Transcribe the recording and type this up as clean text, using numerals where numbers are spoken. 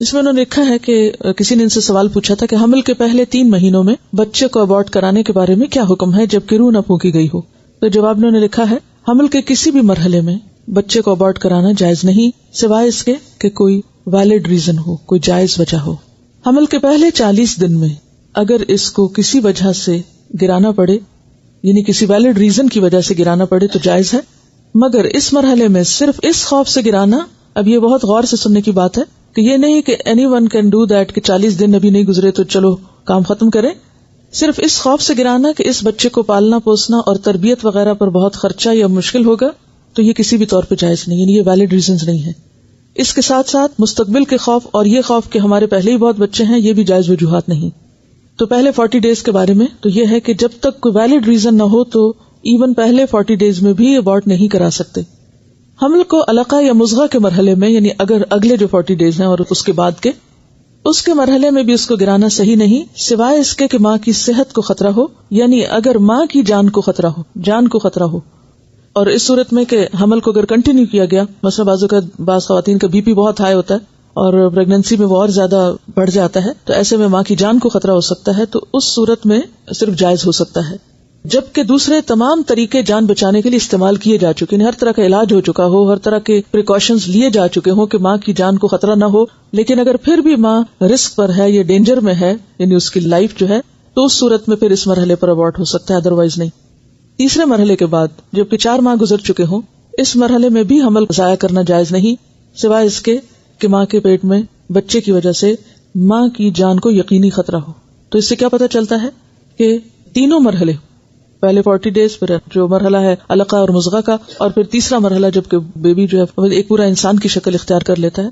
اس میں انہوں نے لکھا ہے کہ کسی نے ان سے سوال پوچھا تھا کہ حمل کے پہلے 3 مہینوں میں بچے کو ابورٹ کرانے کے بارے میں کیا حکم ہے جبکہ روح نہ پھونکی گئی ہو. تو جواب میں انہوں نے لکھا ہے حمل کے کسی بھی مرحلے میں بچے کو ابورٹ کرانا جائز نہیں سوائے اس کے کہ کوئی ویلڈ ریزن ہو، کوئی جائز وجہ ہو. حمل کے پہلے 40 دن میں اگر اس کو کسی وجہ سے گرانا پڑے، یعنی کسی ویلڈ ریزن کی وجہ سے گرانا پڑے تو جائز ہے، مگر اس مرحلے میں صرف اس خوف سے گرانا، اب یہ بہت غور سے سننے کی بات ہے کہ یہ نہیں کہ any one can do that کہ 40 دن ابھی نہیں گزرے تو چلو کام ختم کریں. صرف اس خوف سے گرانا کہ اس بچے کو پالنا پوسنا اور تربیت وغیرہ پر بہت خرچہ یا مشکل ہوگا تو یہ کسی بھی طور پہ جائز نہیں، یعنی یہ ویلڈ ریزنز نہیں ہے. اس کے ساتھ ساتھ مستقبل کے خوف اور یہ خوف کہ ہمارے پہلے ہی بہت بچے ہیں، یہ بھی جائز وجوہات نہیں. تو پہلے 40 ڈیز کے بارے میں تو یہ ہے کہ جب تک کوئی ویلڈ ریزن نہ ہو تو ایون پہلے 40 ڈیز میں بھی ابورٹ نہیں کرا سکتے. حمل کو علقہ یا مضغہ کے مرحلے میں، یعنی اگر اگلے جو 40 ڈیز ہیں اور اس کے بعد کے، اس کے مرحلے میں بھی اس کو گرانا صحیح نہیں سوائے اس کے کہ ماں کی صحت کو خطرہ ہو، یعنی اگر ماں کی جان کو خطرہ ہو. اور اس صورت میں کہ حمل کو اگر کنٹینیو کیا گیا، مثلا بعض خواتین کا بی پی بہت ہائی ہوتا ہے اور پریگننسی میں وہ اور زیادہ بڑھ جاتا ہے، تو ایسے میں ماں کی جان کو خطرہ ہو سکتا ہے، تو اس صورت میں صرف جائز ہو سکتا ہے. جبکہ دوسرے تمام طریقے جان بچانے کے لیے استعمال کیے جا چکے ہیں، ہر طرح کا علاج ہو چکا ہو، ہر طرح کے پریکاشنز لیے جا چکے ہوں کہ ماں کی جان کو خطرہ نہ ہو، لیکن اگر پھر بھی ماں رسک پر ہے، یہ ڈینجر میں ہے، یعنی اس کی لائف جو ہے، تو اس صورت میں پھر اس مرحلے پر ابورٹ ہو سکتا ہے، ادروائز نہیں. تیسرے مرحلے کے بعد جبکہ 4 ماہ گزر چکے ہوں، اس مرحلے میں بھی حمل ضائع کرنا جائز نہیں سوائے اس کے کہ ماں کے پیٹ میں بچے کی وجہ سے ماں کی جان کو یقینی خطرہ ہو. تو اس سے کیا پتہ چلتا ہے کہ تینوں مرحلے، پہلے 40 ڈیز، پھر جو مرحلہ ہے علقہ اور مضغہ کا، اور پھر تیسرا مرحلہ جب کہ بیبی جو ہے ایک پورا انسان کی شکل اختیار کر لیتا ہے،